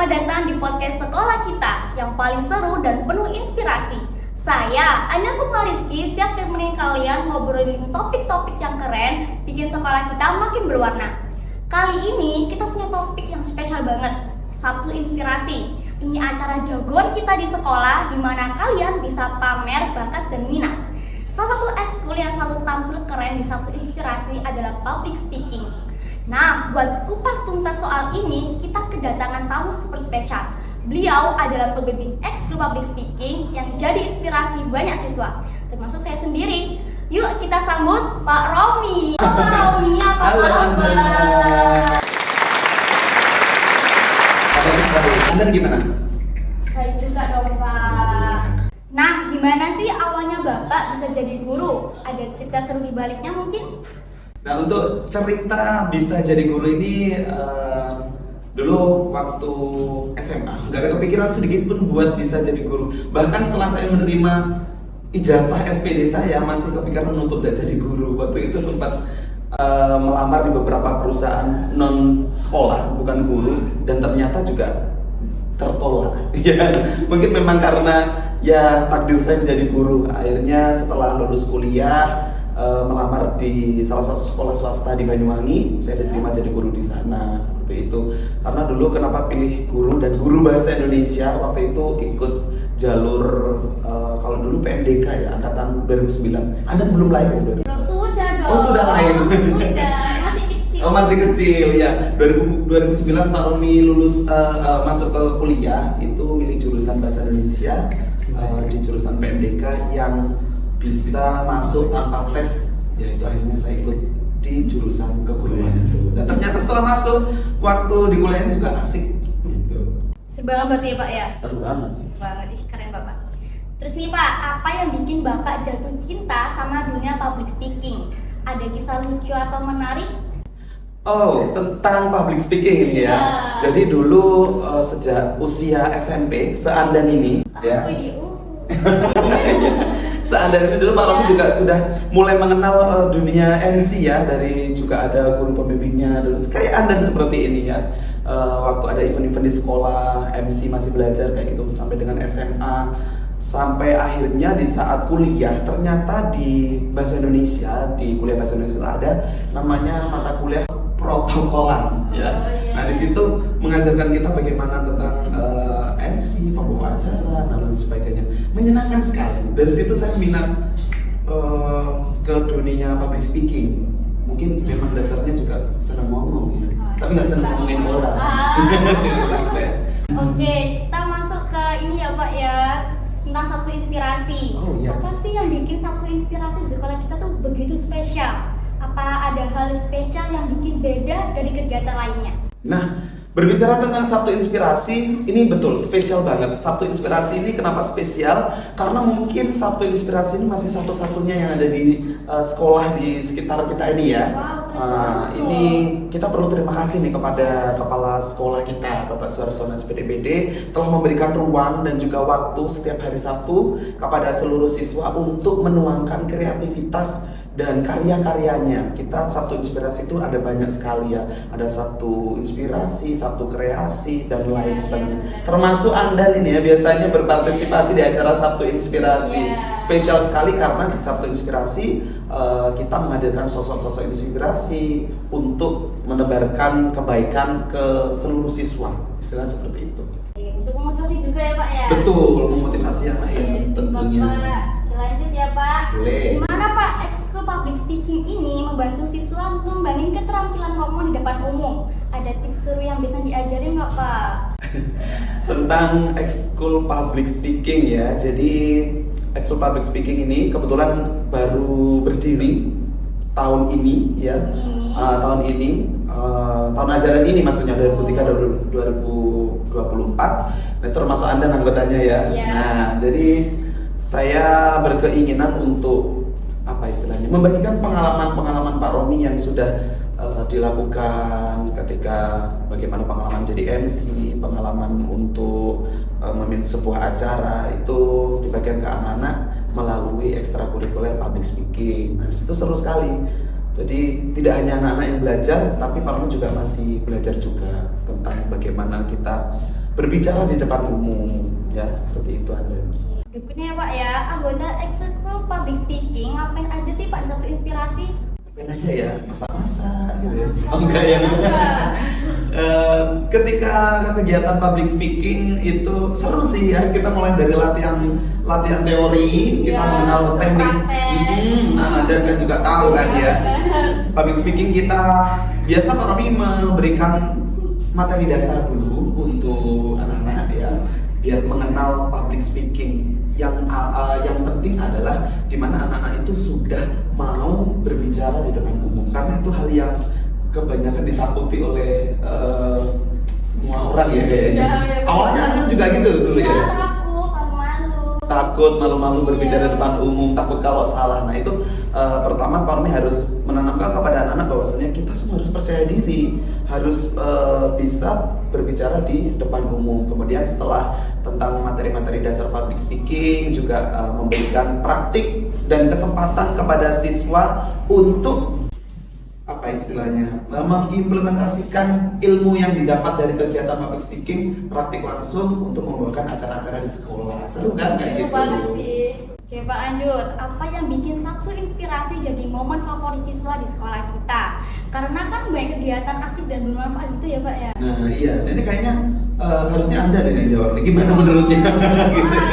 selamat datang di podcast sekolah kita yang paling seru dan penuh inspirasi. Saya, Anya Sukma Rizky, siap nemenin kalian ngobrolin topik-topik yang keren, bikin sekolah kita makin berwarna. Kali ini kita punya topik yang spesial banget, Sabtu Inspirasi. Ini acara jagoan kita di sekolah, di mana kalian bisa pamer bakat dan minat. Salah satu ekskul yang selalu tampil keren di Sabtu Inspirasi adalah public speaking. Nah, buat kupas tuntas soal ini, kita kedatangan tamu super spesial. Beliau adalah pembimbing ekskul public speaking yang jadi inspirasi banyak siswa, termasuk saya sendiri. Yuk kita sambut Pak Romi. Halo Pak Romi, apa kabar? Anda gimana? Baik juga dong Pak. Nah, gimana sih awalnya Bapak bisa jadi guru? Ada cerita seru di baliknya mungkin? Nah, untuk cerita bisa jadi guru ini dulu waktu SMA nggak ada kepikiran sedikit pun buat bisa jadi guru. Bahkan setelah saya menerima ijazah SPD saya masih kepikiran untuk tidak jadi guru. Waktu itu sempat melamar di beberapa perusahaan non sekolah, bukan guru, dan ternyata juga tertolak. Ya, mungkin memang karena ya takdir saya menjadi guru. Akhirnya setelah lulus kuliah melamar di salah satu sekolah swasta di Banyuwangi, saya diterima jadi guru di sana, seperti itu. Karena dulu kenapa pilih guru dan guru bahasa Indonesia, waktu itu ikut jalur kalau dulu PMDK ya, angkatan 2009. Anda belum lahir ya? Sudah dong. Oh, sudah lahir. Sudah, masih kecil. Oh, masih kecil ya. 2009 Pak Romi lulus masuk ke kuliah, itu milih jurusan bahasa Indonesia di jurusan PMDK yang bisa masuk tanpa tes, ya itu akhirnya saya ikut di jurusan keguruan itu. Dan ternyata setelah masuk, waktu di kuliahnya juga asik gitu. Seru banget berarti ya Pak ya? Seru banget. Seru banget, keren Bapak. Terus nih Pak, apa yang bikin Bapak jatuh cinta sama dunia public speaking? Ada kisah lucu atau menarik? Oh, tentang public speaking ini ya. Jadi dulu sejak usia SMP, seandan ini ya. Seandainya ini dulu Pak Romi juga sudah mulai mengenal dunia MC ya, dari juga ada guru pembimbingnya dulu kayak Anda seperti ini ya. Waktu ada event-event di sekolah, MC masih belajar kayak gitu sampai dengan SMA, sampai akhirnya di saat kuliah ternyata di bahasa Indonesia, di kuliah bahasa Indonesia ada namanya mata kuliah protokolan ya. Nah, di situ mengajarkan kita bagaimana tentang MC, pembawa acara, dan lain sebagainya. Menyenangkan sekali. Dari situ saya minat ke dunia public speaking. Mungkin memang dasarnya juga senang ngomong gitu. Tapi nggak senang ngomongin orang. Jangan sampai. Oke, kita masuk ke ini ya Pak ya, tentang Sabtu Inspirasi. Oh, iya. Apa sih yang bikin Sabtu Inspirasi di sekolah kita tuh begitu spesial? Apa ada hal spesial yang bikin beda dari kegiatan lainnya? Nah, berbicara tentang Sabtu Inspirasi, ini betul spesial banget. Sabtu Inspirasi ini kenapa spesial? Karena mungkin Sabtu Inspirasi ini masih satu-satunya yang ada di sekolah di sekitar kita ini ya. Ini kita perlu terima kasih nih kepada kepala sekolah kita, Bapak Suarsono SPDPD, telah memberikan ruang dan juga waktu setiap hari Sabtu kepada seluruh siswa untuk menuangkan kreativitas dan karya-karyanya. Kita Sabtu Inspirasi itu ada banyak sekali ya. Ada Sabtu Inspirasi, Sabtu Kreasi, dan lain sebagainya. Termasuk Anda ini ya, biasanya berpartisipasi di acara Sabtu Inspirasi. Spesial sekali karena di Sabtu Inspirasi kita menghadirkan sosok-sosok inspirasi untuk menebarkan kebaikan ke seluruh siswa. Istilahnya seperti itu. Untuk memotivasi juga ya Pak ya? Betul, memotivasi yang lain tentunya. Bapak, lanjut ya Pak. Boleh. Gimana Pak ekskul public speaking ini membantu siswa membangun keterampilan ngomong di depan umum? Ada tips seru yang bisa diajarin nggak Pak? Tentang ekskul public speaking ya. Jadi ekskul public speaking ini kebetulan baru berdiri tahun ini ya. Tahun ajaran ini maksudnya 2023-2024. Nah, termasuk Anda anggotanya ya. Nah, jadi saya berkeinginan untuk apa istilahnya, membagikan pengalaman-pengalaman Pak Romi yang sudah dilakukan ketika bagaimana pengalaman jadi MC, pengalaman untuk memimpin sebuah acara itu dibagikan ke anak-anak melalui ekstrakurikuler public speaking. Nah, disitu seru sekali. Jadi tidak hanya anak-anak yang belajar, tapi Pak Romi juga masih belajar juga tentang bagaimana kita berbicara di depan umum, ya seperti itu Anda. Berikutnya ya Pak ya, anggota ekskul public speaking ngapain aja sih Pak di Sabtu Inspirasi? Ngapain aja ya, masak-masak gitu ya. Oh enggak ya. Ketika kegiatan public speaking itu seru sih ya, kita mulai dari latihan teori, kita Ya, mengenal teknik, praktek. dan kan juga tahu kan ya. Benar. Public speaking kita biasa Pak Romi memberikan materi dasar dulu untuk anak-anak ya, biar mengenal public speaking. Yang penting adalah di mana anak-anak itu sudah mau berbicara di depan umum, karena itu hal yang kebanyakan ditakuti oleh semua orang ya kayaknya. Ya, Awalnya anak juga gitu dulu Ya, ya. Takut malu-malu berbicara di depan umum, takut kalau salah. Nah itu pertama Pak Romi harus menanamkan kepada anak-anak bahwasanya kita semua harus percaya diri, harus bisa berbicara di depan umum. Kemudian setelah tentang materi-materi dasar public speaking juga memberikan praktik dan kesempatan kepada siswa untuk apa istilahnya, mengimplementasikan ilmu yang didapat dari kegiatan public speaking praktik langsung untuk membawakan acara-acara di sekolah. Seru kan kayak Seru gitu? banget sih. Oke Pak lanjut, apa yang bikin Sabtu Inspirasi jadi momen favorit siswa di sekolah kita? Karena kan banyak kegiatan asik dan bermanfaat gitu ya Pak ya. Nah iya, ini kayaknya harusnya Anda deh yang jawab nih. Gimana menurutnya? Gitu ya.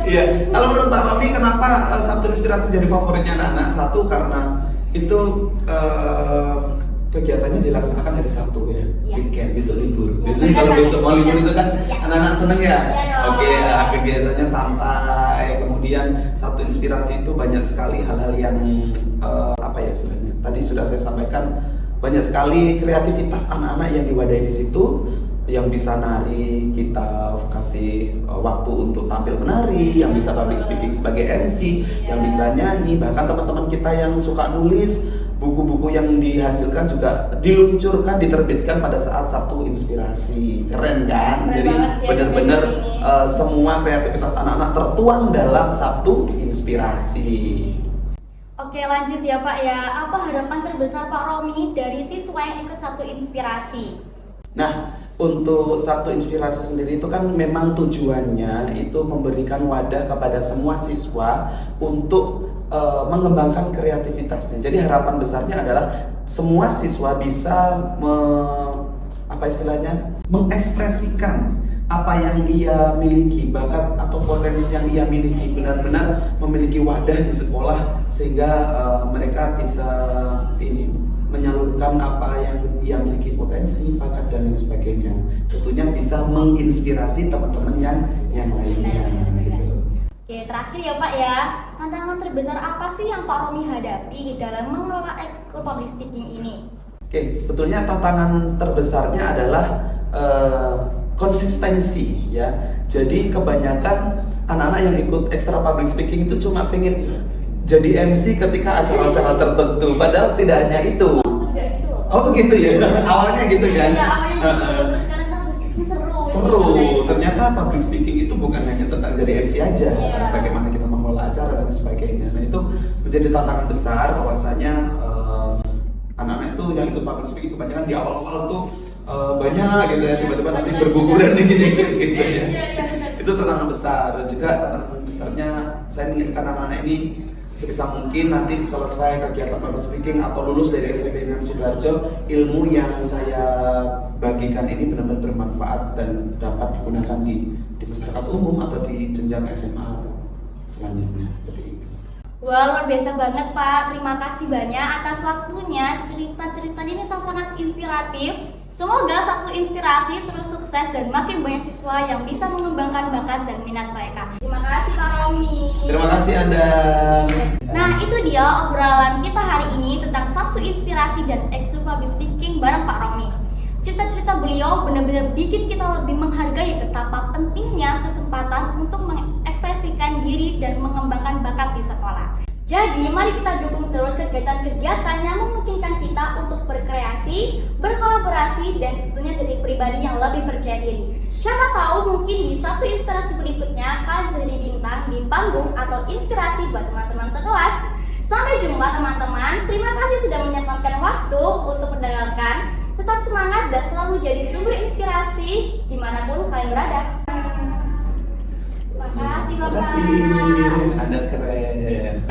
Iya, kalau menurut Pak Romi kenapa Sabtu Inspirasi jadi favoritnya anak-anak? Satu karena itu kegiatannya dilaksanakan hari Sabtu ya, Iya. weekend, besok libur. Iya. Biasanya kalau besok mau libur itu kan Iya. anak-anak seneng ya. Iya dong. Oke, kegiatannya santai. Kemudian Sabtu Inspirasi itu banyak sekali hal-hal yang apa ya istilahnya? Tadi sudah saya sampaikan, banyak sekali kreativitas anak-anak yang diwadahi di situ. Yang bisa nari, kita kasih waktu untuk tampil menari, yang bisa public speaking sebagai MC, yang bisa nyanyi, bahkan teman-teman kita yang suka nulis, buku-buku yang dihasilkan juga diluncurkan, diterbitkan pada saat Sabtu Inspirasi. Keren kan? Keren Jadi banget sih, benar-benar ini. semua kreativitas anak-anak tertuang dalam Sabtu Inspirasi. Oke lanjut ya Pak ya, apa harapan terbesar Pak Romi dari siswa yang ikut Sabtu Inspirasi? Nah, untuk Sabtu Inspirasi sendiri itu kan memang tujuannya itu memberikan wadah kepada semua siswa untuk mengembangkan kreativitasnya. Jadi harapan besarnya adalah semua siswa bisa mengekspresikan apa yang ia miliki, bakat atau potensi yang ia miliki, benar-benar memiliki wadah di sekolah sehingga mereka bisa menyalurkan apa yang ia miliki, potensi, bakat dan lain sebagainya. Tentunya bisa menginspirasi teman-teman yang lainnya gitu. Oke terakhir ya Pak ya, tantangan terbesar apa sih yang Pak Romi hadapi dalam mengelola ekskul public speaking ini? Oke, sebetulnya tantangan terbesarnya adalah konsistensi ya. Jadi kebanyakan anak-anak yang ikut ekstra public speaking itu cuma pengen jadi MC ketika acara-acara tertentu, padahal tidak hanya itu. Enggak gitu loh. Oh begitu ya, awalnya gitu kan? Iya, awalnya gitu, terus sekarang kan public speaking seru. Seru, Gitu. ternyata public speaking itu bukan hanya tentang jadi MC aja, Iya. bagaimana kita mengelola acara dan sebagainya. Nah itu menjadi tantangan besar, bahwasanya anak-anak itu yang ikut public speaking kebanyakan di awal-awal tuh banyak gitu ya, tiba-tiba nanti berguguran dikit-dikit gitu ya. Iya, benar. Itu tantangan besar. Dan juga tantangan besarnya saya menginginkan anak-anak ini sebisa mungkin nanti selesai kegiatan public speaking atau lulus dari SMP Imam Sidoarjo, ilmu yang saya bagikan ini benar-benar bermanfaat dan dapat digunakan di masyarakat umum atau di jenjang SMA atau selanjutnya seperti itu. Wah luar biasa banget Pak, terima kasih banyak atas waktunya. Cerita-ceritanya ini sangat inspiratif. Semoga Sabtu Inspirasi terus sukses dan makin banyak siswa yang bisa mengembangkan bakat dan minat mereka. Terima kasih Pak Romi. Terima kasih Anda. Nah itu dia obrolan kita hari ini tentang Sabtu Inspirasi dan ekskul public speaking bareng Pak Romi. Cerita-cerita beliau benar-benar bikin kita lebih menghargai betapa pentingnya kesempatan untuk mengekspresikan diri dan mengembangkan bakat di sekolah. Jadi mari kita dukung terus kegiatan-kegiatan yang memungkinkan kita untuk berkreasi, berkolaborasi, dan tentunya jadi pribadi yang lebih percaya diri. Siapa tahu mungkin di Sabtu Inspirasi berikutnya kalian bisa jadi bintang di panggung atau inspirasi buat teman-teman sekelas. Sampai jumpa teman-teman, terima kasih sudah menyempatkan waktu untuk mendengarkan. Tetap semangat dan selalu jadi sumber inspirasi dimanapun kalian berada. Terima kasih Terima Bapak. kasih, Anda keren.